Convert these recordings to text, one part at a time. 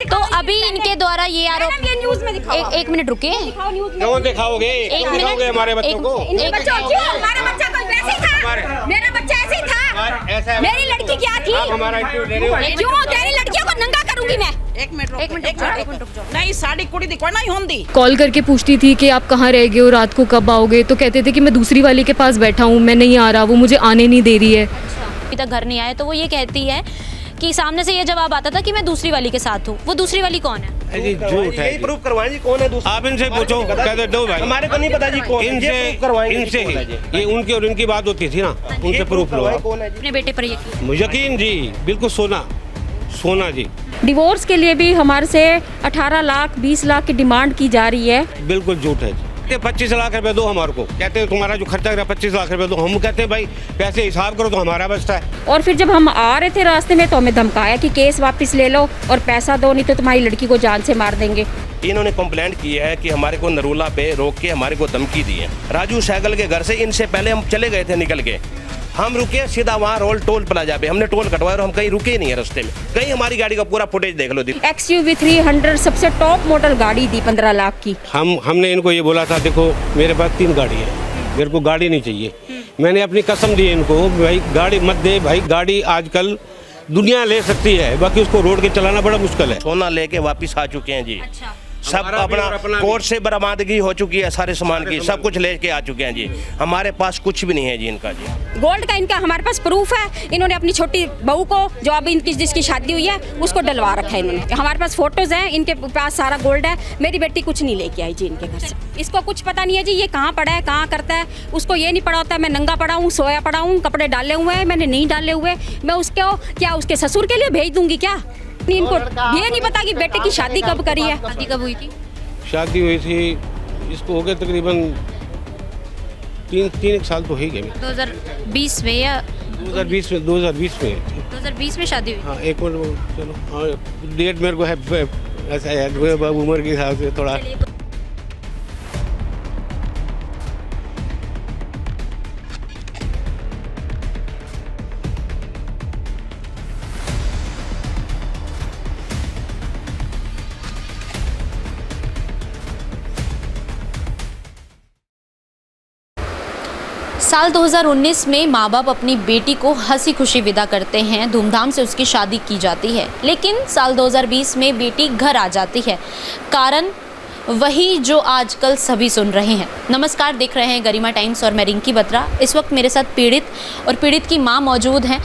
तो अभी इनके द्वारा ये आरोप न्यूज में दिखाओ। एक मिनट रुकिए। क्यों दिखाओगे? दिखाओगे हमारे बच्चों को? हमारा बच्चा कोई वैसे ही था, मेरा बच्चा ऐसे ही था। मेरी लड़की क्या थी? हमारा क्यों तेरी लड़कियों को नंगा करूंगी मैं? एक मिनट रुक जाओ। नहीं साड़ी कुड़ी दिखो नहीं होंगी। कॉल करके पूछती थी कि आप कहाँ रह गए हो, रात को कब आओगे, तो कहते थे कि मैं दूसरी वाली के पास बैठा हूँ, मैं नहीं आ रहा, वो मुझे आने नहीं दे रही है। अभी तक घर नहीं आए तो वो ये कहती है कि सामने से ये जवाब आता था कि मैं दूसरी वाली के साथ हूँ। वो दूसरी वाली कौन है? जी झूठ है। यही प्रूफ करवाएं जी कौन है दूसरा। आप इनसे पूछो, कहते दो भाई हमारे को नहीं पता जी कौन है। इनसे ये प्रूफ करवाएं इनसे ही ये उनकी और इनकी बात होती थी ना, उनसे प्रूफ लो। कौन है जी? अपने बेटे पर यकीन। यकीन जी, बिल्कुल सोना जी, डिवोर्स के लिए भी हमारे से 18 लाख 20 लाख की डिमांड की जा रही है। बिल्कुल झूठ है। 25 लाख रुपए दो हमारे को, कहते हैं तुम्हारा जो खर्चा कर 25 लाख रुपए दो। हम कहते हैं भाई पैसे हिसाब करो तो हमारा बचता है। और फिर जब हम आ रहे थे रास्ते में तो हमें धमकाया कि केस वापस ले लो और पैसा दो, नहीं तो तुम्हारी लड़की को जान से मार देंगे। इन्होंने कंप्लेंट की है कि हमारे को नरूला पे रोक के हमारे को धमकी दी है। राजू सहगल के घर से इनसे पहले हम चले गए थे निकल के। हम रुके सीधा वहाँ टोल प्लाजा पे, हमने टोल कटवाया और हम कहीं रुके ही नहीं है रास्ते में। कहीं हमारी गाड़ी का पूरा फुटेज देख लो। XUV 300 सबसे टॉप मॉडल गाड़ी दी 15 लाख की। हमने इनको ये बोला था, देखो मेरे पास 3 गाड़ी है, मेरे को गाड़ी नहीं चाहिए। मैंने अपनी कसम दी इनको, भाई गाड़ी मत दे भाई, गाड़ी आजकल दुनिया ले सकती है, बाकी उसको रोड के चलाना बड़ा मुश्किल है। सोना लेके वापिस आ चुके हैं जी। अच्छा। सब अपना कोर्ट से बरामदगी हो चुकी है, सारे सामान की सब कुछ लेके आ चुके हैं जी। हमारे पास कुछ भी नहीं है जी इनका जी। गोल्ड का इनका हमारे पास प्रूफ है। इन्होंने अपनी छोटी बहू को जो अभी इनकी जिसकी शादी हुई है उसको डलवा रखा है इन्होंने। हमारे पास फोटोज हैं, इनके पास सारा गोल्ड है। मेरी बेटी कुछ नहीं लेके आई जी इनके घर से। इसको कुछ पता नहीं है जी ये कहाँ पड़ा है, कहाँ करता है। उसको ये नहीं पड़ा होता है मैं नंगा पड़ा हूँ, सोया पड़ा हूँ, कपड़े डाले हुए हैं, मैंने नहीं डाले हुए। मैं उसको क्या उसके ससुर के लिए भेज दूंगी क्या? इनको ये नहीं पता कि बेटे की शादी कब करी है। शादी कब हुई थी? शादी हुई थी इसको हो गए तकरीबन 3 साल तो ही गए। 2020 में या 2020 में 2020 में शादी हुई? हाँ एक मिनट चलो, हाँ डेट मेरे को है ऐसा है उम्र के हिसाब से थोड़ा। साल 2019 में माँ बाप अपनी बेटी को हंसी खुशी विदा करते हैं, धूमधाम से उसकी शादी की जाती है। लेकिन साल 2020 में बेटी घर आ जाती है, कारण वही जो आजकल सभी सुन रहे हैं। नमस्कार, देख रहे हैं गरिमा टाइम्स और मैं रिंकी बत्रा। इस वक्त मेरे साथ पीड़ित और पीड़ित की माँ मौजूद हैं।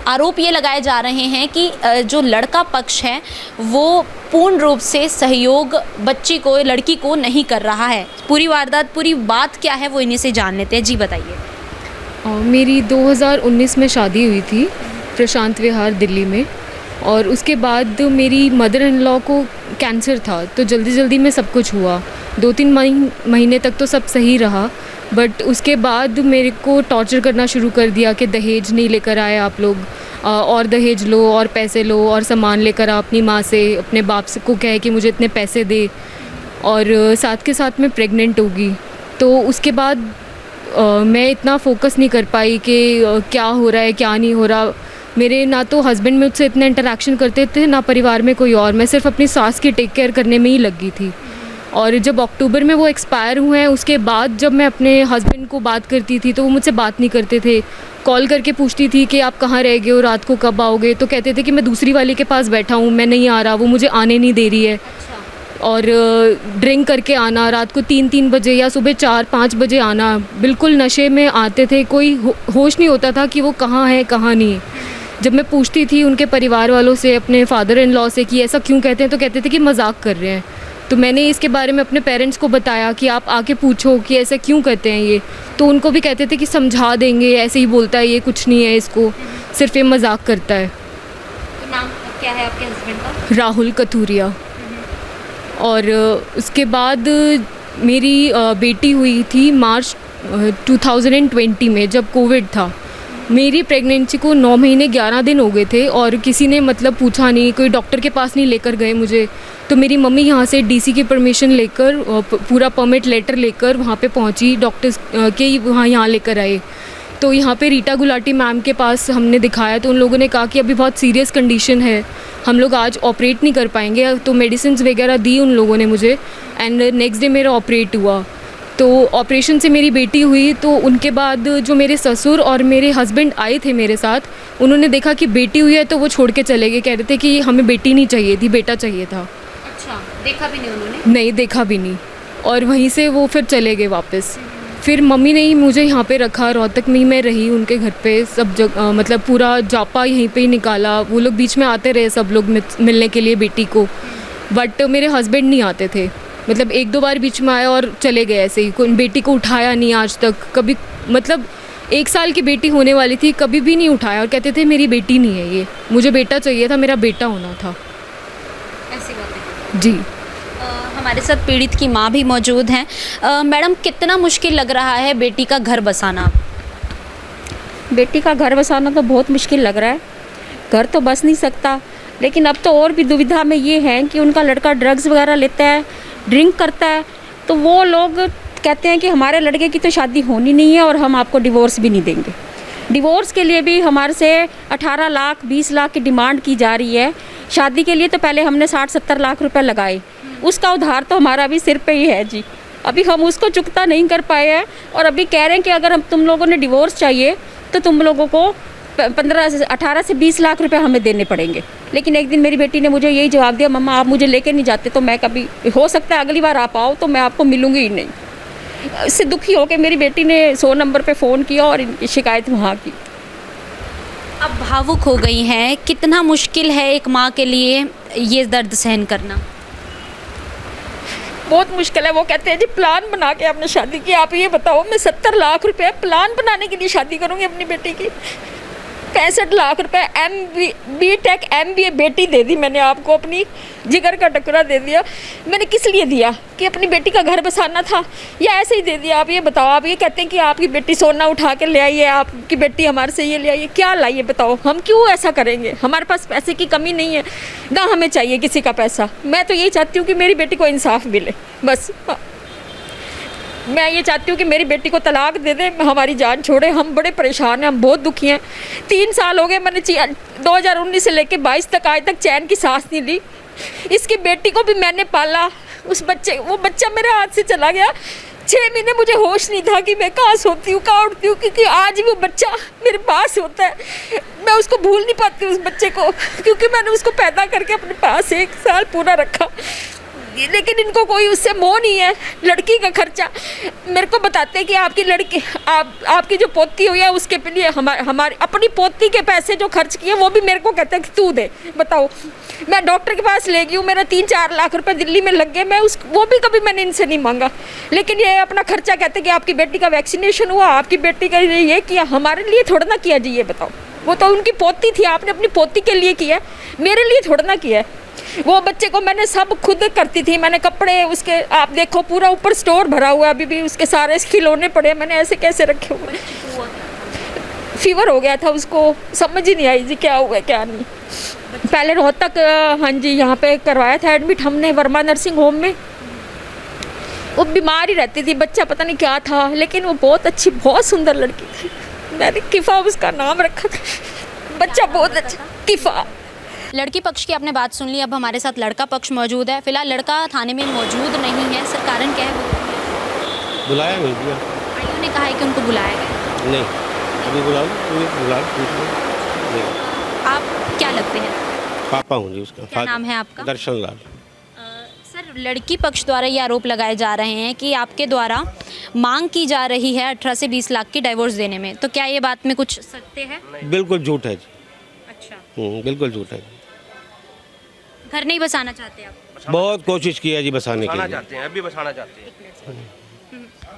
आरोप ये लगाए जा रहे हैं कि जो लड़का पक्ष है वो पूर्ण रूप से सहयोग बच्ची को, लड़की को नहीं कर रहा है। पूरी वारदात, पूरी बात क्या है वो इन्हीं से जान लेते हैं। जी बताइए। मेरी 2019 में शादी हुई थी प्रशांत विहार दिल्ली में, और उसके बाद मेरी मदर इन लॉ को कैंसर था, तो जल्दी जल्दी में सब कुछ हुआ। 2-3 महीने तक तो सब सही रहा, बट उसके बाद मेरे को टॉर्चर करना शुरू कर दिया कि दहेज नहीं लेकर आए आप लोग, और दहेज लो और पैसे लो और सामान लेकर आ अपनी माँ से, अपने बाप से को कहे कि मुझे इतने पैसे दे, और साथ के साथ मैं प्रेग्नेंट होगी। तो उसके बाद मैं इतना फोकस नहीं कर पाई कि क्या हो रहा है क्या नहीं हो रहा। मेरे ना तो हस्बैंड मुझसे इतने इंटरेक्शन करते थे, ना परिवार में कोई और। मैं सिर्फ अपनी सास की टेक केयर करने में ही लगी थी। और जब अक्टूबर में वो एक्सपायर हुए हैं, उसके बाद जब मैं अपने हस्बैंड को बात करती थी तो वो मुझसे बात नहीं करते थे। कॉल करके पूछती थी कि आप कहाँ रह गए हो, रात को कब आओगे, तो कहते थे कि मैं दूसरी वाली के पास बैठा हूँ, मैं नहीं आ रहा, वो मुझे आने नहीं दे रही है। और ड्रिंक करके आना, रात को 3-3 बजे या सुबह 4-5 बजे आना, बिल्कुल नशे में आते थे। कोई होश नहीं होता था कि वो कहाँ है कहाँ नहीं। जब मैं पूछती थी उनके परिवार वालों से, अपने फादर इन लॉ से कि ऐसा क्यों कहते हैं, तो कहते थे कि मजाक कर रहे हैं। तो मैंने इसके बारे में अपने पेरेंट्स को बताया कि आप आके पूछो कि ऐसा क्यों कहते हैं ये, तो उनको भी कहते थे कि समझा देंगे, ऐसे ही बोलता है, ये कुछ नहीं है, इसको सिर्फ ये मजाक करता है। तो नाम क्या है आपके हस्बैंड का? राहुल कथूरिया। और उसके बाद मेरी बेटी हुई थी मार्च 2020 में, जब कोविड था। मेरी प्रेगनेंसी को 9 महीने 11 दिन हो गए थे और किसी ने मतलब पूछा नहीं, कोई डॉक्टर के पास नहीं लेकर गए मुझे। तो मेरी मम्मी यहाँ से डीसी की परमिशन लेकर, पूरा परमिट लेटर लेकर वहाँ पे पहुँची, डॉक्टर्स के वहाँ यहाँ लेकर आए। तो यहाँ पे रीटा गुलाटी मैम के पास हमने दिखाया तो उन लोगों ने कहा कि अभी बहुत सीरियस कंडीशन है, हम लोग आज ऑपरेट नहीं कर पाएंगे। तो मेडिसिन वगैरह दी उन लोगों ने मुझे एंड नेक्स्ट डे मेरा ऑपरेट हुआ। तो ऑपरेशन से मेरी बेटी हुई। तो उनके बाद जो मेरे ससुर और मेरे हस्बैंड आए थे मेरे साथ, उन्होंने देखा कि बेटी हुई है तो वो छोड़ के चले गए, कह रहे थे कि हमें बेटी नहीं चाहिए थी, बेटा चाहिए था। अच्छा, देखा भी नहीं उन्होंने? नहीं देखा भी नहीं, और वहीं से वो फिर चले गए वापस। फिर मम्मी ने ही मुझे यहाँ पे रखा, रोहतक में ही मैं रही उनके घर पे, सब जगह मतलब पूरा जापा यहीं पे ही निकाला। वो लोग बीच में आते रहे सब लोग मिलने के लिए बेटी को, बट मेरे हस्बैंड नहीं आते थे। मतलब 1-2 बार बीच में आए और चले गए ऐसे ही, कोई बेटी को उठाया नहीं आज तक कभी। मतलब 1 साल की बेटी होने वाली थी, कभी भी नहीं उठाया, और कहते थे मेरी बेटी नहीं है ये, मुझे बेटा चाहिए था, मेरा बेटा होना था। ऐसी बात है जी। हमारे साथ पीड़ित की माँ भी मौजूद हैं। मैडम, कितना मुश्किल लग रहा है बेटी का घर बसाना? बेटी का घर बसाना तो बहुत मुश्किल लग रहा है। घर तो बस नहीं सकता, लेकिन अब तो और भी दुविधा में ये है कि उनका लड़का ड्रग्स वगैरह लेता है, ड्रिंक करता है, तो वो लोग कहते हैं कि हमारे लड़के की तो शादी होनी नहीं है और हम आपको डिवोर्स भी नहीं देंगे। डिवोर्स के लिए भी हमारे से 18 लाख 20 लाख की डिमांड की जा रही है। शादी के लिए तो पहले हमने 60-70 लाख रुपए लगाए, उसका उधार तो हमारा अभी सिर पे ही है जी, अभी हम उसको चुकता नहीं कर पाए हैं। और अभी कह रहे हैं कि अगर हम तुम लोगों ने डिवोर्स चाहिए तो तुम लोगों को 18 से 20 लाख रुपए हमें देने पड़ेंगे। लेकिन एक दिन मेरी बेटी ने मुझे यही जवाब दिया, मम्मा आप मुझे लेके नहीं जाते तो मैं कभी, हो सकता है अगली बार आप आओ तो मैं आपको मिलूंगी ही नहीं। इससे दुखी होकर मेरी बेटी ने 100 नंबर पे फ़ोन किया और इनकी शिकायत वहाँ की। अब भावुक हो गई हैं। कितना मुश्किल है एक माँ के लिए ये दर्द सहन करना? बहुत मुश्किल है। वो कहते हैं जी प्लान बना के आपने शादी की। आप ये बताओ, मैं 70 लाख रुपए प्लान बनाने के लिए शादी करूँगी अपनी बेटी की? 65 लाख रुपए BTech MBA बेटी दे दी मैंने आपको, अपनी जिगर का टुकड़ा दे दिया। मैंने किस लिए दिया? कि अपनी बेटी का घर बसाना था, या ऐसे ही दे दिया? आप ये बताओ। आप ये कहते हैं कि आपकी बेटी सोना उठा के ले आई है, आपकी बेटी हमारे से ये ले आई है, क्या लाई है बताओ? हम क्यों ऐसा करेंगे? हमारे पास पैसे की कमी नहीं है ना, हमें चाहिए किसी का पैसा। मैं तो यही चाहती हूँ कि मेरी बेटी को इंसाफ मिले, बस। मैं ये चाहती हूँ कि मेरी बेटी को तलाक दे दे, हमारी जान छोड़े। हम बड़े परेशान हैं, हम बहुत दुखी हैं। 3 साल हो गए, मैंने 2019 से लेके 22 तक आज तक चैन की सांस नहीं ली। इसकी बेटी को भी मैंने पाला, वो बच्चा मेरे हाथ से चला गया। 6 महीने मुझे होश नहीं था कि मैं कहाँ सोती हूँ, कहाँ उठती हूँ, क्योंकि आज भी वो बच्चा मेरे पास होता है। मैं उसको भूल नहीं पाती उस बच्चे को, क्योंकि मैंने उसको पैदा करके अपने पास 1 साल पूरा रखा। लेकिन इनको कोई उससे मोह नहीं है। लड़की का खर्चा मेरे को बताते हैं कि आपकी लड़की, आपकी जो पोती हुई है उसके लिए हमारी अपनी पोती के पैसे जो खर्च किए वो भी मेरे को कहते हैं कि तू दे। बताओ, मैं डॉक्टर के पास ले गई हूँ, मेरा 3-4 लाख रुपए दिल्ली में लग गए, वो भी कभी मैंने इनसे नहीं मांगा। लेकिन ये अपना खर्चा कहते हैं कि आपकी बेटी का वैक्सीनेशन हुआ, आपकी बेटी का ये किया। हमारे लिए थोड़ा ना किया जी, ये बताओ। वो तो उनकी पोती थी, आपने अपनी पोती के लिए किया, मेरे लिए थोड़ा ना किया। वो बच्चे को मैंने सब खुद करती थी, मैंने कपड़े उसके, आप देखो पूरा ऊपर स्टोर भरा हुआ है, अभी भी उसके सारे खिलौने पड़े, मैंने ऐसे कैसे रखे हुए। फीवर हो गया था उसको, समझ ही नहीं आई जी क्या हुआ क्या नहीं। पहले रोहतक, हाँ जी, यहाँ पे करवाया था एडमिट हमने, वर्मा नर्सिंग होम में। वो बीमार ही रहती थी, बच्चा पता नहीं क्या था, लेकिन वो बहुत अच्छी, बहुत सुंदर लड़की थी। मैंने किफ़ा उसका नाम रखा था, बच्चा बहुत अच्छा, किफ़ा। लड़की पक्ष की आपने बात सुन ली, अब हमारे साथ लड़का पक्ष मौजूद है। फिलहाल लड़का थाने में मौजूद नहीं है, सर कारण क्या है? बुलाया नहीं दिया, आईओ ने कहा है कि उनको बुलाया गया नहीं, अभी बुला नहीं। आप क्या लगते हैं? पापा हूँ जी उसका। क्या नाम है आपका? दर्शन लाल। सर, लड़की पक्ष द्वारा ये आरोप लगाए जा रहे हैं कि आपके द्वारा मांग की जा रही है 18 से 20 लाख की डाइवोर्स देने में, तो क्या ये बात में कुछ सत्य है? बिल्कुल झूठ है जी। अच्छा, बिल्कुल झूठ है। घर नहीं बसाना चाहते आप? बहुत कोशिश की है जी बसाने के लिए। चाहते हैं, अभी बसाना चाहते हैं।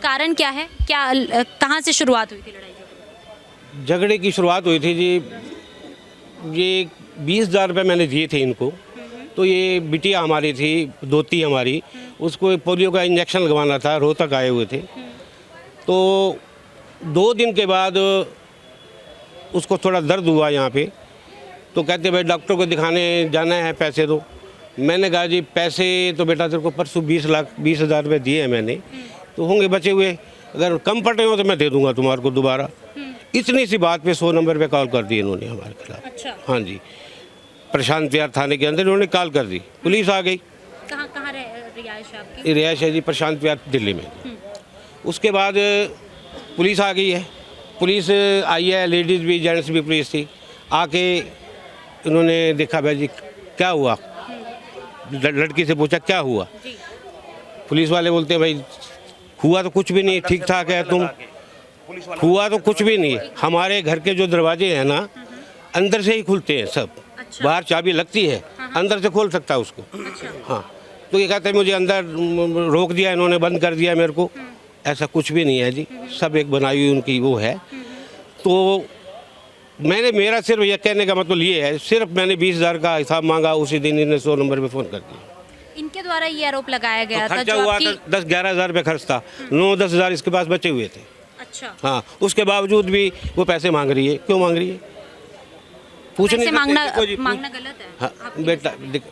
कारण क्या है? क्या कहाँ से शुरुआत हुई थी लड़ाई? झगड़े की शुरुआत हुई थी जी, ये 20,000 रुपये मैंने दिए थे इनको, तो ये बिटिया हमारी थी, दोती हमारी, उसको पोलियो का इंजेक्शन लगवाना था, रोहतक आए हुए थे। तो 2 दिन के बाद उसको थोड़ा दर्द हुआ यहाँ पे, तो कहते भाई डॉक्टर को दिखाने जाना है, पैसे दो। मैंने कहा जी पैसे तो बेटा तेरे को परसों 20,000 रुपये दिए हैं मैंने, तो होंगे बचे हुए, अगर कम पड़े हो तो मैं दे दूंगा तुम्हारे को दोबारा। इतनी सी बात पे 100 नंबर पे कॉल कर दी इन्होंने हमारे खिलाफ। अच्छा, हाँ जी, प्रशांत विहार थाने के अंदर इन्होंने कॉल कर दी, पुलिस आ गई। कहाँ कहाँ रिहाइश है आपकी? रिहाइश है जी प्रशांत विहार दिल्ली में। उसके बाद पुलिस आ गई है, पुलिस आई है, लेडीज़ भी जेंट्स भी पुलिस थी। आके इन्होंने देखा भाई जी क्या हुआ, लड़की से पूछा क्या हुआ। पुलिस वाले बोलते हैं भाई हुआ तो कुछ भी नहीं, ठीक ठाक है तुम, हुआ तो कुछ भी नहीं है। हमारे घर के जो दरवाजे हैं ना अंदर से ही खुलते हैं सब, बाहर चाबी लगती है, अंदर से खोल सकता है उसको। हाँ, तो ये कहते हैं मुझे अंदर रोक दिया इन्होंने, बंद कर दिया मेरे को। ऐसा कुछ भी नहीं है जी, सब एक बनाई हुई उनकी वो है। तो मेरा सिर्फ ये कहने का मतलब ये है, सिर्फ मैंने 20,000 का हिसाब मांगा, उसी दिन इन्हें 100 नंबर पे फ़ोन कर दिया। इनके द्वारा ये आरोप लगाया गया था खर्चा जो हुआ आपकी। था 10-11 हज़ार रुपये खर्च था, 9-10 हज़ार इसके पास बचे हुए थे। अच्छा, हाँ, उसके बावजूद भी वो पैसे मांग रही है। क्यों मांग रही है? पूछने पैसे का मांगना देखो जी, मांगना गलत है। हाँ, आपकी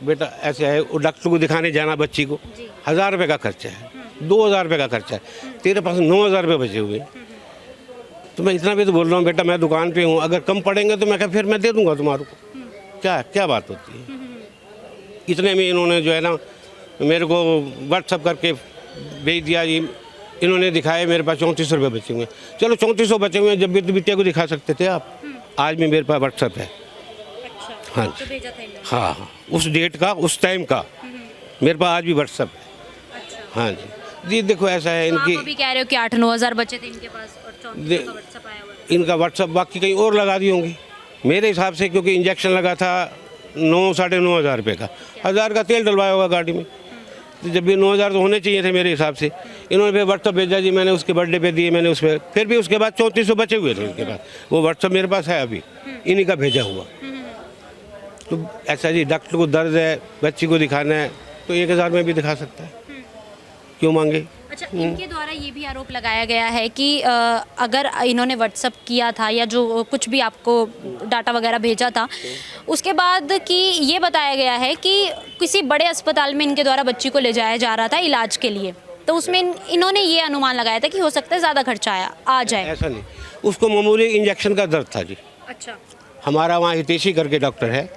बेटा ऐसे है, वो डॉक्टर को दिखाने जाना बच्ची को 1,000 रुपये का खर्चा है, 2,000 रुपये का खर्चा है, तेरे पास 9,000 रुपये बचे हुए। तो मैं इतना भी तो बोल रहा हूँ बेटा, मैं दुकान पे हूँ, अगर कम पड़ेंगे तो मैं कहा फिर मैं दे दूँगा तुम्हारे को। क्या बात होती है? इतने में इन्होंने जो है ना मेरे को व्हाट्सअप करके भेज दिया जी, इन्होंने दिखाए मेरे पास 3400 रुपये बचे हुए। चलो 3400 बचे हुए हैं, जब भी तो बिटिया को दिखा सकते थे आप। आज भी मेरे पास व्हाट्सअप है। हाँ तो भेजा था इन्होंने। हाँ, उस डेट का, उस टाइम का मेरे पास आज भी व्हाट्सअप है। हाँ जी देखो ऐसा है तो इनकी। आप अभी कह रहे हो कि 8-9 हज़ार बचे थे इनके पास और 3400 का व्हाट्सएप आया हुआ है। इनका व्हाट्सअप बाकी कहीं और लगा दी होंगी मेरे हिसाब से, क्योंकि इंजेक्शन लगा था 9-9.5 हज़ार रुपये का, 1,000 का तेल डलवाया होगा गाड़ी में। तो जब भी 9,000 तो होने चाहिए थे मेरे हिसाब से। इन्होंने फिर व्हाट्सअप भेजा जी, मैंने उसके बर्थडे पे दिए, मैंने उस पर फिर भी उसके बाद 3400 बचे हुए थे उनके पास। वो व्हाट्सअप मेरे पास है अभी, इन्हीं का भेजा हुआ। तो ऐसा जी, डॉक्टर को दर्द है, बच्ची को दिखाना है तो 1,000 में भी दिखा सकता है, क्यों मांगे? अच्छा, इनके द्वारा ये भी आरोप लगाया गया है कि अगर इन्होंने व्हाट्सअप किया था या जो कुछ भी आपको डाटा वगैरह भेजा था, उसके बाद कि ये बताया गया है कि किसी बड़े अस्पताल में इनके द्वारा बच्ची को ले जाया जा रहा था इलाज के लिए, तो उसमें इन्होंने ये अनुमान लगाया था कि हो सकता है ज़्यादा खर्चा आ जाए। ऐसा नहीं, उसको मामूली इंजेक्शन का दर्द था जी। अच्छा, हमारा वहाँ हितेशी करके डॉक्टर है,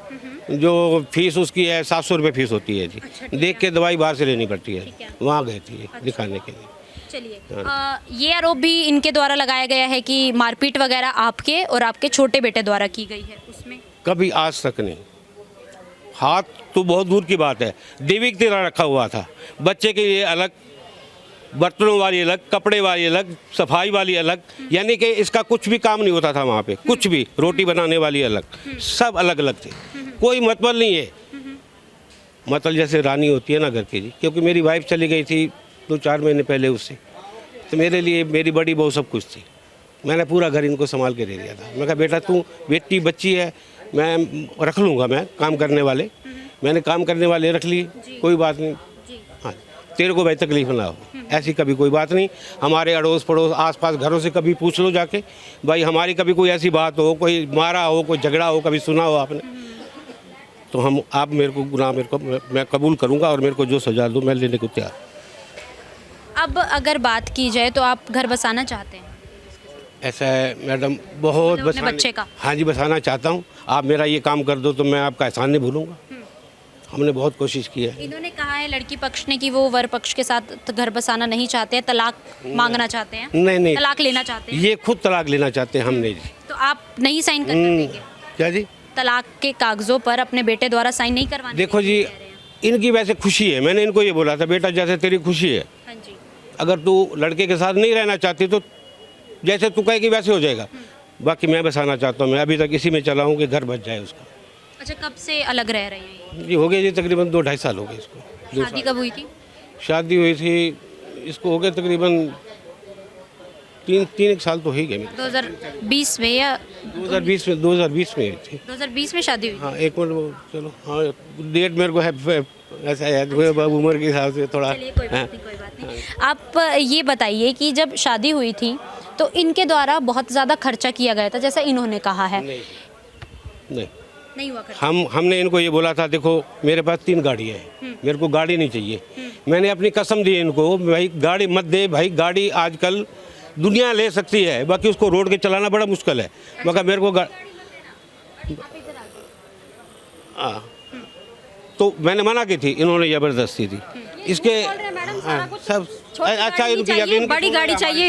जो फीस उसकी है 700 रुपये फीस होती है जी। देख के दवाई बाहर से लेनी पड़ती है, वहाँ गई थी दिखाने के लिए। चलिए, ये आरोप भी इनके द्वारा लगाया गया है कि मारपीट वगैरह आपके और आपके छोटे बेटे द्वारा की गई है, उसमें कभी आज तक नहीं, हाथ तो बहुत दूर की बात है, देवी की तरह रखा हुआ था। बच्चे के लिए अलग, बर्तनों वाली अलग, कपड़े वाली अलग, सफाई वाली अलग, यानी कि इसका कुछ भी काम नहीं होता था वहाँ पे, कुछ भी, रोटी बनाने वाली अलग, सब अलग अलग थे। कोई मतलब नहीं है, मतलब जैसे रानी होती है ना घर की जी। क्योंकि मेरी वाइफ चली गई थी 2-4 महीने पहले उससे, तो मेरे लिए मेरी बड़ी बहू सब कुछ थी। मैंने पूरा घर इनको संभाल के दे दिया था। मैं कहा बेटा तू बेटी बच्ची है, मैं रख लूँगा, मैं काम करने वाले, मैंने काम करने वाले रख लिए, कोई बात नहीं। हाँ, तेरे को भाई तकलीफ ना हो, ऐसी कभी कोई बात नहीं। हमारे अड़ोस पड़ोस आसपास घरों से कभी पूछ लो जाके, भाई हमारी कभी कोई ऐसी बात हो, कोई मारा हो, कोई झगड़ा हो, कभी सुना हो आपने, तो आप मेरे को गुनाह मेरे को मैं कबूल करूँगा और मेरे को जो सजा दो मैं लेने को तैयार। अब अगर बात की जाए तो आप घर बसाना चाहते हैं? ऐसा है मैडम, बहुत मतलब अपने बच्चे का? हाँ जी, बसाना चाहता हूँ। आप मेरा ये काम कर दो तो मैं आपका एहसान नहीं भूलूंगा। हमने बहुत कोशिश की है। इन्होंने कहा है लड़की पक्ष ने कि वो वर पक्ष के साथ घर बसाना नहीं चाहते हैं, तलाक मांगना चाहते हैं। नहीं, तलाक लेना चाहते हैं। ये खुद तलाक लेना चाहते हैं, हमने जी। तो आप नहीं साइन कर देंगे? क्या जी? तलाक के कागजों पर अपने बेटे द्वारा साइन नहीं करवाने? देखो जी, इनकी वैसे खुशी है, मैंने इनको ये बोला था बेटा जैसे तेरी खुशी है, हाँ जी, अगर तू लड़के के साथ नहीं रहना चाहती तो जैसे तू कहेगी वैसे हो जाएगा। बाकी मैं बसाना चाहता हूँ, मैं अभी तक इसी में चला हूँ कि घर बच जाए उसका। अच्छा, कब से अलग रह रहे हैं? जी हो गए जी, तकरीबन 2-2.5 साल हो गए इसको। शादी कब हुई थी? शादी हुई थी इसको हो गए तकरीबन 3 साल तो ही गए। 2020 में या 2020 में हुई थी। 2020 में शादी हुई? हाँ, एक मिनट, चलो हाँ डेट मेरे को है ऐसा याद हुआ, उम्र के हिसाब से थोड़ा। चलिए, कोई बात नहीं, कोई बात नहीं। आप ये बताइए कि जब शादी हुई थी तो इनके द्वारा बहुत ज़्यादा खर्चा किया गया था जैसा इन्होंने कहा है? नहीं हुआ खर्चा? हमने इनको ये बोला था, देखो मेरे पास 3 गाड़ियाँ हैं, मेरे को गाड़ी नहीं चाहिए। मैंने अपनी कसम दी इनको, भाई गाड़ी मत दे, भाई गाड़ी आजकल दुनिया ले सकती है, बाकी उसको रोड के चलाना बड़ा मुश्किल है। मगर मेरे को तो मैंने मना की थी, इन्होंने ज़बरदस्ती थी इसके सब। अच्छा, इनकी यकीन बड़ी गाड़ी चाहिए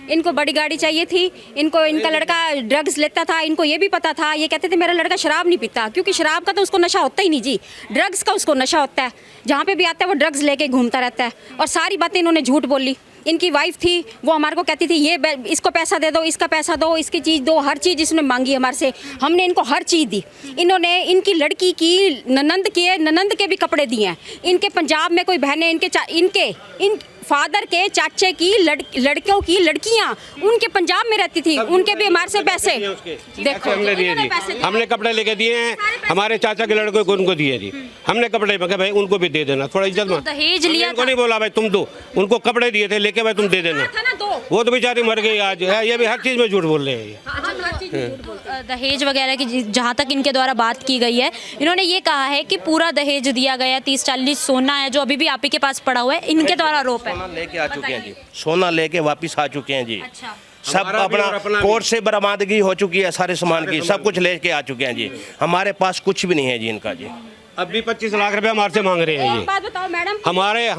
इनको बड़ी गाड़ी चाहिए थी इनको। इनका लड़का ड्रग्स लेता था, इनको ये भी पता था। ये कहते थे मेरा लड़का शराब नहीं पीता, क्योंकि शराब का तो उसको नशा होता ही नहीं जी, ड्रग्स का उसको नशा होता है। जहाँ पे भी आता है वो ड्रग्स लेके घूमता रहता है। और सारी बातें इन्होंने झूठ बोली। इनकी वाइफ थी, वो हमारे को कहती थी ये इसको पैसा दे दो, इसका पैसा दो, इसकी चीज़ दो, हर चीज़ इसने मांगी हमारे से। हमने इनको हर चीज़ दी। इन्होंने इनकी लड़की की ननंद के भी कपड़े दिए हैं। इनके पंजाब में कोई बहनें इन फादर के चाचे की लड़कियों की लड़कियां उनके पंजाब में रहती थी, उनके भी हमारे से पैसे देखो हमने दिए जी। हमने कपड़े लेके दिए हैं, हमारे चाचा के लड़कों को उनको दिए जी। हमने कपड़े मगर भाई उनको भी दे देना, थोड़ा इज्जत में। दहेज लिया उनको नहीं बोला भाई तुम दो, उनको कपड़े दिए थे लेके भाई तुम दे देना। वो तो बेचारी मर गई आज है। ये भी हर चीज़ में झूठ बोल रहे हैं। दहेज वगैरह की जहाँ तक इनके द्वारा बात की गई है, इन्होंने ये कहा है कि पूरा दहेज दिया गया, 30-40 सोना है जो अभी भी आप ही के पास पड़ा हुआ है, इनके द्वारा आरोप है। सोना लेके आ चुके हैं जी, सोना लेके वापस आ चुके हैं जी। अच्छा। सब अपना कोर्ट से बरामदगी हो चुकी है, सारे सामान की सब कुछ लेके आ चुके हैं जी। हमारे पास कुछ भी नहीं है जी इनका जी। अब भी 25 लाख रुपए हमारे से मांग रहे हैं ये। बात बताओ मैडम,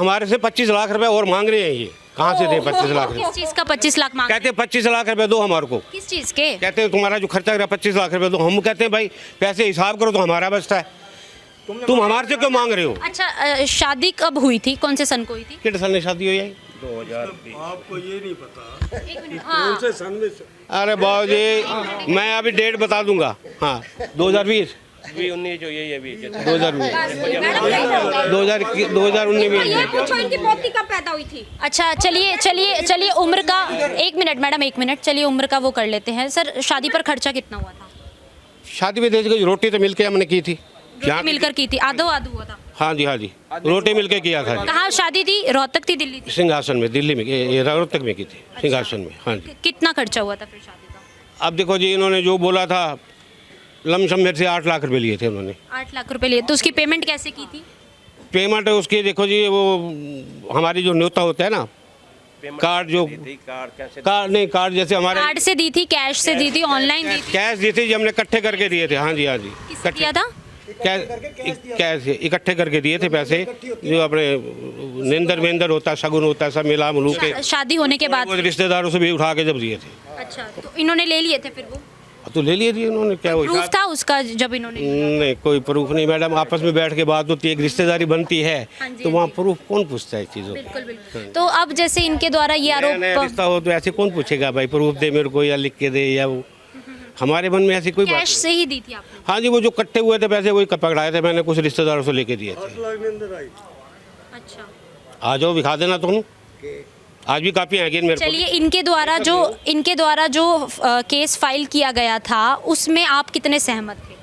हमारे से 25 लाख रुपए और मांग रहे हैं ये। कहाँ से दे 25 लाख रुपए? किस चीज़ का 25 लाख मांग? कहते हैं 25 लाख रुपए दो हमारे को। किस चीज़ के? कहते हैं तुम्हारा जो खर्चा है 25 लाख रुपए दो। हम कहते हैं भाई पैसे हिसाब करो तो हमारा बचता है, तुम हमारे से क्यों मांग रहे हो? अच्छा, शादी कब हुई थी, कौन से सन को हुई थी? कितने साल में शादी हुई है? 2020। आपको ये नहीं पता हाँ। कौन से सन में अरे बाबू जी मैं अभी डेट बता दूंगा। हाँ 2020 2019 जो ये भी 2019 में। ये पूछो इनकी पोती कब पैदा हुई थी? अच्छा, चलिए उम्र का 1 मिनट मैडम, 1 मिनट, चलिए उम्र का वो कर लेते हैं। सर, शादी पर खर्चा कितना हुआ था? शादी में देखिए रोटी तो मिलके हमने की थी, रोटी मिलकर की थी, आधो हुआ था। हाँ जी रोटी मिलके किया था। कहाँ शादी थी? रोहतक थी, दिल्ली थी? सिंहासन में, दिल्ली में, ये रोहतक में की थी, सिंहासन में। हाँ जी। कितना खर्चा हुआ था फिर शादी का? अब देखो जी, इन्होंने जो बोला था लमसम मेरे से 8 लाख रुपए लिए थे उन्होंने। 8 लाख रुपए लिए, तो उसकी पेमेंट कैसे की थी? पेमेंट उसकी देखो जी, वो हमारी जो न्योता होता है ना, कार्ड जो कार्ड जैसे हमारे कार्ड से दी थी, कैश से दी थी, ऑनलाइन दी थी? कैश दी थी जी, हमने इकट्ठे करके दिए थे। हाँ जी किससे दिया था? कैश इकट्ठे करके दिए थे पैसे, जो अपने निंदर होता है, शगुन होता है, सब मिला मिलू के शादी होने के बाद रिश्तेदारों से भी उठा के जब दिए थे। अच्छा, तो इन्होंने ले लिए थे फिर वो? तो ले लिए थी उन्होंने। क्या वो प्रूफ था उसका जब इन्होंने? नहीं, कोई प्रूफ नहीं मैडम। आपस में बैठ के बात होती है, एक रिश्तेदारी बनती है, तो वहाँ प्रूफ कौन पूछता है चीज़ों? बिल्कुल। तो अब जैसे इनके द्वारा ये आरोप, रिश्ता हो तो ऐसे कौन पूछेगा भाई प्रूफ दे मेरे को, या लिख के दे, या वो हमारे मन में ऐसी कोई बात कैश से ही दी थी आपने? हाँ जी, वो जो इकट्ठे हुए थे पैसे वही पकड़ाए थे मैंने, कुछ रिश्तेदारों से लेके दिए थे। अच्छा, आ जाओ दिखा देना तुम, आज भी काफ़ी आएगी मेरे को। चलिए, इनके द्वारा जो केस फाइल किया गया था उसमें आप कितने सहमत थे?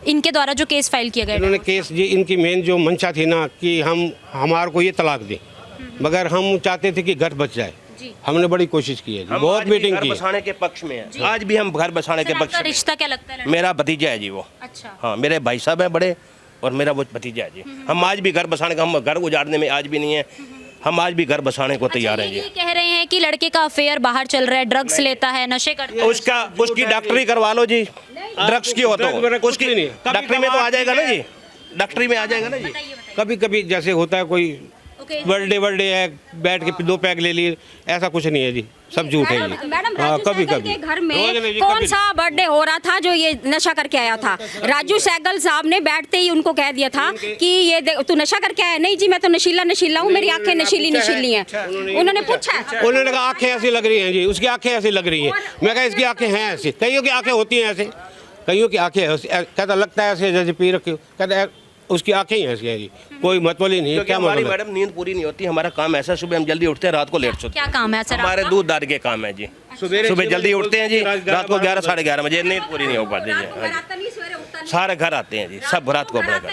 इनके द्वारा जो केस फाइल किया गया? इन्होंने केस जी, इनकी मेन जो मंशा थी ना कि हमारे को ये तलाक दें, मगर हम चाहते थे कि घर बच जाए। हमने बड़ी कोशिश की है जी, बहुत मीटिंग की। घर बसाने के पक्ष में है, आज भी हम घर बसाने के पक्ष में। रिश्ता क्या लगता है? मेरा भतीजा है जी वो। अच्छा। हाँ, मेरे भाई साहब है बड़े, और मेरा वो भतीजा है जी। हम आज भी घर बसाने का, हम घर उजाड़ने में आज भी नहीं है, हम आज भी घर बसाने को तैयार हैं जी। ये कह रहे हैं कि लड़के का अफेयर बाहर चल रहा है, ड्रग्स लेता है, नशे करता है। उसकी डॉक्टरी करवा लो जी, ड्रग्स की हो तो उसकी डॉक्टरी में तो आ जाएगा ना जी, डॉक्टरी में आ जाएगा ना जी। कभी कभी जैसे होता है कोई बर्थडे है, बैठ के 2 पैक ले लिए, ऐसा कुछ नहीं है जी, सब झूठ है जी। मैडम, हाँ, राजू कभी सहगल कभी के घर में कौन सा बर्थडे हो रहा था जो ये नशा करके आया था? राजू सहगल साहब ने बैठते ही उनको कह दिया था कि ये तू नशा करके आया? नहीं जी, मैं तो नशीला हूँ, मेरी आंखें नशीली हैं। उन्होंने पूछा, उन्होंने कहा आंखें ऐसी लग रही हैं जी, उसकी आंखें ऐसी लग रही हैं। मैं कहा इसकी आंखें हैं ऐसी, कईयों की आंखें होती हैं ऐसे, कईयों की आंखें कहता लगता है ऐसे जैसे पी रखी, कहता उसकी आंखें ही ऐसी हैं जी, कोई मतवाली नहीं है। क्या हमारी मैडम नींद पूरी नहीं होती, हमारा काम ऐसा, सुबह हम जल्दी उठते हैं, रात को लेट सोते क्या काम है सर? हमारे दूध दार के काम है जी। सुबह जल्दी उठते हैं जी, रात को 11 साढ़े 11 बजे नींद पूरी नहीं हो पाती जी। सारे घर आते हैं जी, सब रात को अपने घर,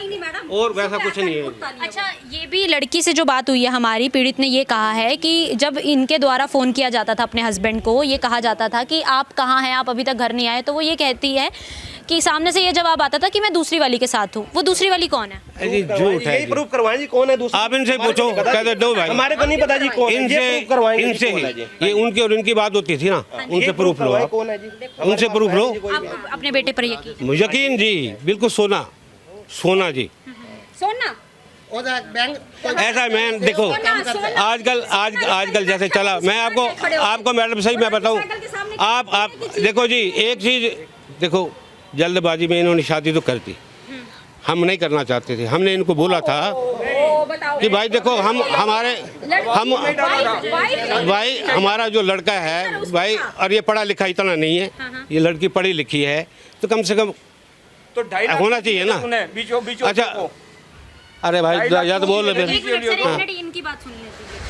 और वैसा कुछ नहीं है। अच्छा, ये भी लड़की से जो बात हुई है हमारी पीड़ित ने ये कहा है कि जब इनके द्वारा फ़ोन किया जाता था अपने हस्बैंड को, ये कहा जाता था कि आप कहाँ हैं, आप अभी तक घर नहीं आए, तो वो ये कहती है कि सामने से ये जवाब आता था कि मैं दूसरी वाली के साथ हूँ। वो दूसरी वाली कौन है? जी झूठ है यही जी। प्रूफ करवाएं जी कौन है दूसरा। आप इनसे पूछो, कहते दो भाई हमारे को नहीं पता जी कौन है। इनसे ये proof करवाएं जी इनसे कौन ही है जी। ये उनकी और इनकी बात होती थी ना, उनसे प्रूफ लो आप, कौन है जी। उनसे प्रूफ लो। आप अपने बेटे पर यकीन? यकीन जी, बिल्कुल सोना सोना जी। सोना ऐसा मैं देखो आजकल जैसे चला, मैं आपको मैडम सही मैं बताऊं, आप देखो जी एक चीज़ देखो, जल्दबाजी में इन्होंने शादी तो कर दी, हम नहीं करना चाहते थे। हमने इनको बोला था कि भाई देखो हम भाई हमारा जो लड़का है भाई, और ये पढ़ा लिखा इतना नहीं है, ये लड़की पढ़ी लिखी है, तो कम से कम तो 2.5 होना चाहिए ना। बीचों बीचों अच्छा अरे भाई या तो बोल रहे एक मिनट सर, एक मिनट, इनकी बात सुन लीजिए।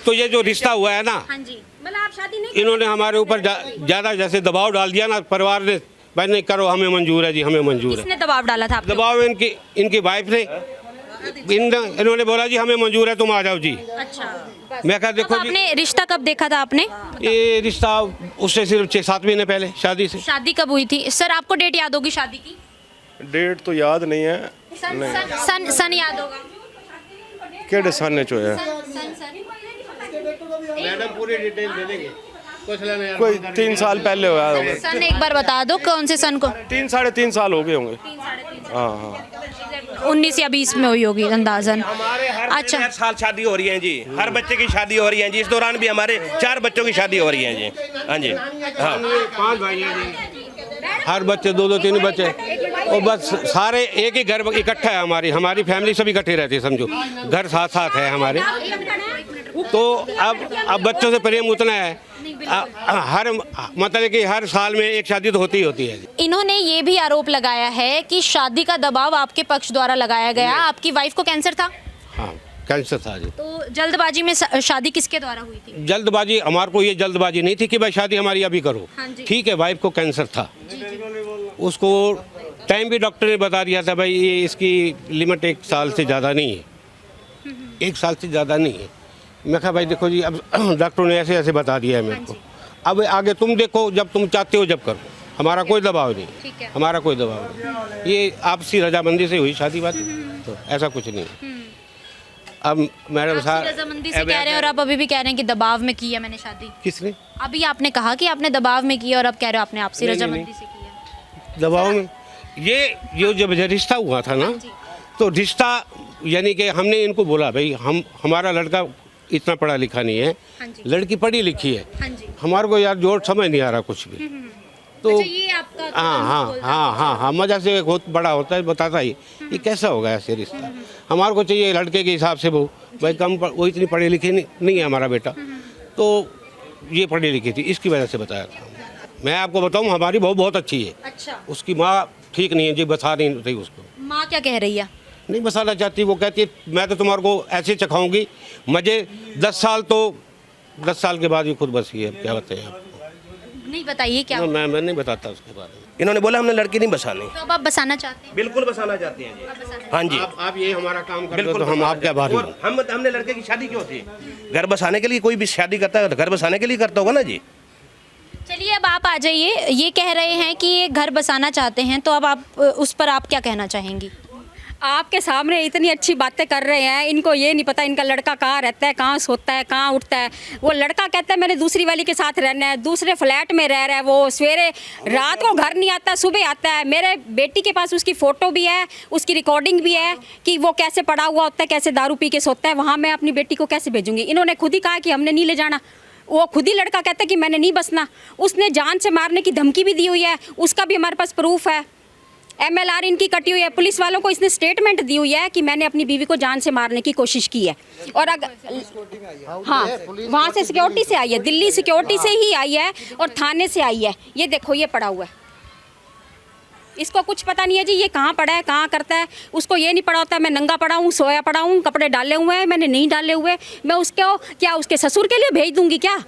तो ये जो रिश्ता हुआ है ना, हाँ जी, मतलब आप शादी नहीं इन्होंने हमारे ऊपर ज़्यादा जैसे दबाव डाल दिया ना, परिवार ने, भाई नहीं करो, हमें मंजूर है जी, हमें मंजूर है। किसने दबाव डाला था आपके? दबाव इनकी वाइफ ने, इन्होंने बोला जी हमें मंजूर है, तुम आ जाओ जी। अच्छा, मैं कहा कब देखो जी, आपने रिश्ता कब देखा था आपने? ये रिश्ता उससे सिर्फ 6-7 महीने पहले शादी से। शादी कब हुई थी सर? आपको डेट याद होगी शादी की? डेट तो याद नहीं है। सन याद होगा? केड़े साने चो है मैडम पूरी डिटेल दे देंगे, कोई 3 साल पहले हुआ होगा। सन एक बार बता दो, कौन से सन को? 3-3.5 साल हो गए होंगे। हाँ 19 या 20 में हुई होगी अंदाजन। अच्छा, हर साल शादी हो रही है जी, हर बच्चे की शादी हो रही है जी। इस दौरान भी हमारे 4 बच्चों की शादी हो रही है जी। हाँ जी, हाँ 5 भाई हैं जी, हर बच्चे 2-2 3 बच्चे, और बस सारे एक ही घर इकट्ठा है। हमारी फैमिली सब इकट्ठे रहती है, समझो घर साथ साथ है हमारे। तो अब बच्चों से प्रेम उतना है, हर मतलब कि हर साल में एक शादी तो होती ही होती है। इन्होंने ये भी आरोप लगाया है कि शादी का दबाव आपके पक्ष द्वारा लगाया गया। आपकी वाइफ को कैंसर था? हाँ कैंसर था जी। तो जल्दबाजी में शादी किसके द्वारा हुई थी? जल्दबाजी, हमारे को ये जल्दबाजी नहीं थी कि भाई शादी हमारी अभी करो। हाँ जी। ठीक है, वाइफ को कैंसर था, उसको टाइम भी डॉक्टर ने बता दिया था भाई ये इसकी लिमिट 1 साल से ज़्यादा नहीं है, 1 साल से ज़्यादा नहीं है। मैं कहा भाई देखो जी, अब डॉक्टरों ने ऐसे ऐसे बता दिया है मेरे को, अब आगे तुम देखो, जब तुम चाहते हो जब करो, हमारा कोई दबाव नहीं, हमारा कोई दबाव नहीं। ये आपसी रजामंदी से हुई शादी बात, तो ऐसा कुछ नहीं। अब मैडम साहब रजामंदी से कह रहे हैं और आप अभी भी कह रहे हैं कि दबाव में की है मैंने शादी। किसने? अभी आपने कहा कि आपने दबाव में की और अब कह रहे हो आपने आपसी रजामंदी से की है। दबाव में ये जब रिश्ता हुआ था ना, तो रिश्ता यानी कि हमने इनको बोला भाई हमारा लड़का इतना पढ़ा लिखा नहीं है, लड़की पढ़ी लिखी है, हमारे को यार जोर समझ नहीं आ रहा कुछ भी। तो अच्छा, ये आपका हाँ मजा से बहुत बड़ा होता है, बताता ही ये कैसा होगा ऐसे रिश्ता। हमारे को चाहिए लड़के के हिसाब से, वो भाई वो इतनी पढ़ी लिखी नहीं है हमारा बेटा, तो ये पढ़ी लिखी थी, इसकी वजह से बताया था। मैं आपको बताऊँ हमारी बहू बहुत अच्छी है। अच्छा, उसकी माँ ठीक नहीं है जी, बसा नहीं रही उसको। माँ क्या कह रही है? नहीं बसाना चाहती, वो कहती है मैं तो तुम्हारे को ऐसे चखाऊंगी मजे। 10 साल के बाद ये खुद बसी है, क्या बताएं आप? नहीं बताइए क्या? मैं नहीं बताता उसके बारे में। इन्होंने बोला हमने लड़की नहीं बसानी। तो अब आप बसाना चाहते हैं? बिल्कुल बसाना चाहते हैं जी। हाँ जी, आप ये हमारा काम कर दो बिल्कुल तो हम आपके आभारी हैं। हमने लड़के की शादी क्यों थी? घर बसाने के लिए कोई भी शादी करता है, घर बसाने के लिए करता होगा ना जी। चलिए अब आप आ जाइए। ये कह रहे हैं कि ये घर बसाना चाहते हैं, तो अब आप उस पर आप क्या कहना चाहेंगी? आपके सामने इतनी अच्छी बातें कर रहे हैं, इनको ये नहीं पता इनका लड़का कहाँ रहता है, कहाँ सोता है, कहाँ उठता है। वो लड़का कहता है मैंने दूसरी वाली के साथ रहना है, दूसरे फ्लैट में रह रहा है, वो सवेरे रात को घर नहीं आता, सुबह आता है। मेरे बेटी के पास उसकी फ़ोटो भी है, उसकी रिकॉर्डिंग भी है कि वो कैसे पड़ा हुआ होता है, कैसे दारू पी के सोता है। वहाँ मैं अपनी बेटी को कैसे भेजूँगी? इन्होंने खुद ही कहा कि हमने नहीं ले जाना। वो खुद ही लड़का कहता है कि मैंने नहीं बसना। उसने जान से मारने की धमकी भी दी हुई है, उसका भी हमारे पास प्रूफ है। MLR इनकी कटी हुई है, पुलिस वालों को इसने स्टेटमेंट दी हुई है कि मैंने अपनी बीवी को जान से मारने की कोशिश की है। और अगर हाँ वहाँ से सिक्योरिटी से आई है, दिल्ली सिक्योरिटी से ही आई है और थाने से आई है। ये देखो ये पड़ा हुआ है, इसको कुछ पता नहीं है जी ये कहाँ पड़ा है, कहाँ करता है। उसको ये नहीं पड़ा होता मैं नंगा पड़ा हूँ, सोया पड़ा हूँ, कपड़े डाले हुए हैं, मैंने नहीं डाले हुए। मैं उसको क्या उसके ससुर के लिए भेज दूँगी क्या?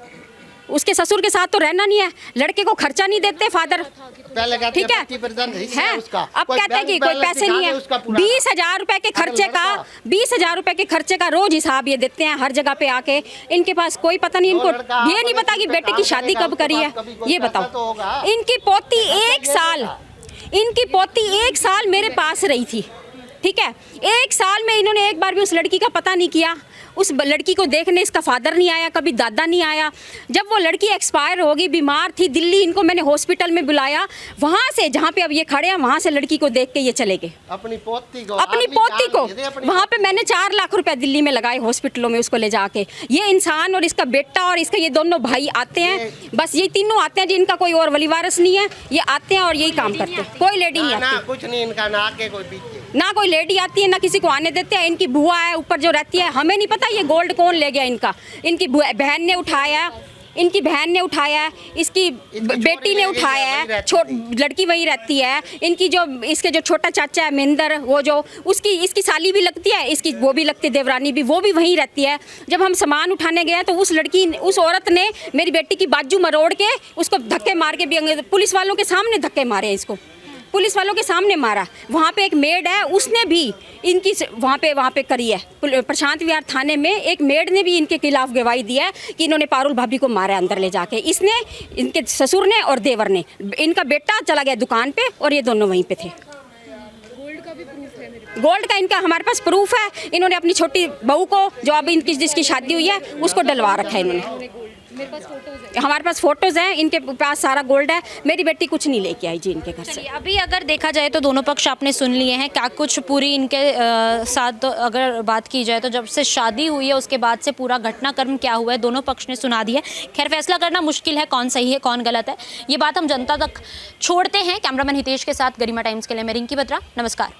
उसके ससुर के साथ तो रहना नहीं है। लड़के को खर्चा नहीं देते फादर, ठीक है? अब कहते हैं कि कोई पैसे नहीं है। 20,000 रुपए के खर्चे का 20,000 रुपए के खर्चे का रोज हिसाब ये देते हैं हर जगह पे आके। इनके पास कोई पता नहीं, इनको ये नहीं पता कि बेटे की शादी कब करी है। ये बताओ, इनकी पोती 1 साल इनकी पोती 1 साल मेरे पास रही थी, ठीक है। 1 साल में इन्होंने एक बार भी उस लड़की का पता नहीं किया, उस लड़की को देखने इसका फादर नहीं आया, कभी दादा नहीं आया। जब वो लड़की एक्सपायर होगी, बीमार थी, दिल्ली इनको मैंने हॉस्पिटल में बुलाया, वहाँ से जहाँ पे अब ये खड़े हैं वहाँ से लड़की को देख के ये चले गए। अपनी पोती को वहाँ पे मैंने 4 लाख रुपए दिल्ली में लगाए हॉस्पिटलों में उसको ले जाके। ये इंसान और इसका बेटा और इसका ये दोनों भाई आते हैं, बस ये तीनों आते हैं जिनका कोई और वली वारिस नहीं है, ये आते हैं और यही काम करते हैं। कोई लेडी नहीं आती, कुछ नहीं इनका, ना आगे कोई पीछे, ना कोई लेडी आती है, ना किसी को आने देते हैं। इनकी बुआ है ऊपर जो रहती है, हमें नहीं पता ये गोल्ड कौन ले गया इनका। इनकी बहन ने उठाया, इनकी बहन ने उठाया, इसकी बेटी ने उठाया है, लड़की वहीं रहती है। इनकी जो इसके जो छोटा चाचा है महेंद्र, वो जो इसकी साली भी लगती है, इसकी वो भी लगती है देवरानी भी, वो भी वहीं रहती है। जब हम सामान उठाने गए तो उस औरत ने मेरी बेटी की बाजू मरोड़ के उसको धक्के मार के भी, पुलिस वालों के सामने धक्के मारे, इसको पुलिस वालों के सामने मारा। वहाँ पे एक मेड है, उसने भी इनकी वहाँ पे करी है। प्रशांत विहार थाने में एक मेड ने भी इनके खिलाफ गवाही दी है कि इन्होंने पारुल भाभी को मारा अंदर ले जाके। इसने, इनके ससुर ने और देवर ने। इनका बेटा चला गया दुकान पे और ये दोनों वहीं पे थे। गोल्ड का इनका हमारे पास प्रूफ है। इन्होंने अपनी छोटी बहू को, जो अब इनकी जिसकी शादी हुई है, उसको डलवा रखा है इन्होंने। हमारे पास फोटोज हैं, इनके पास सारा गोल्ड है। मेरी बेटी कुछ नहीं लेके आई जी इनके घर से। अभी अगर देखा जाए तो दोनों पक्ष आपने सुन लिए हैं, क्या कुछ पूरी इनके साथ तो अगर बात की जाए तो जब से शादी हुई है उसके बाद से पूरा घटनाक्रम क्या हुआ है दोनों पक्ष ने सुना दिया। खैर, फैसला करना मुश्किल है कौन सही है कौन गलत है, ये बात हम जनता तक छोड़ते हैं। कैमरामैन हितेश के साथ गरिमा टाइम्स के लिए मैं रिंकी बत्रा, नमस्कार।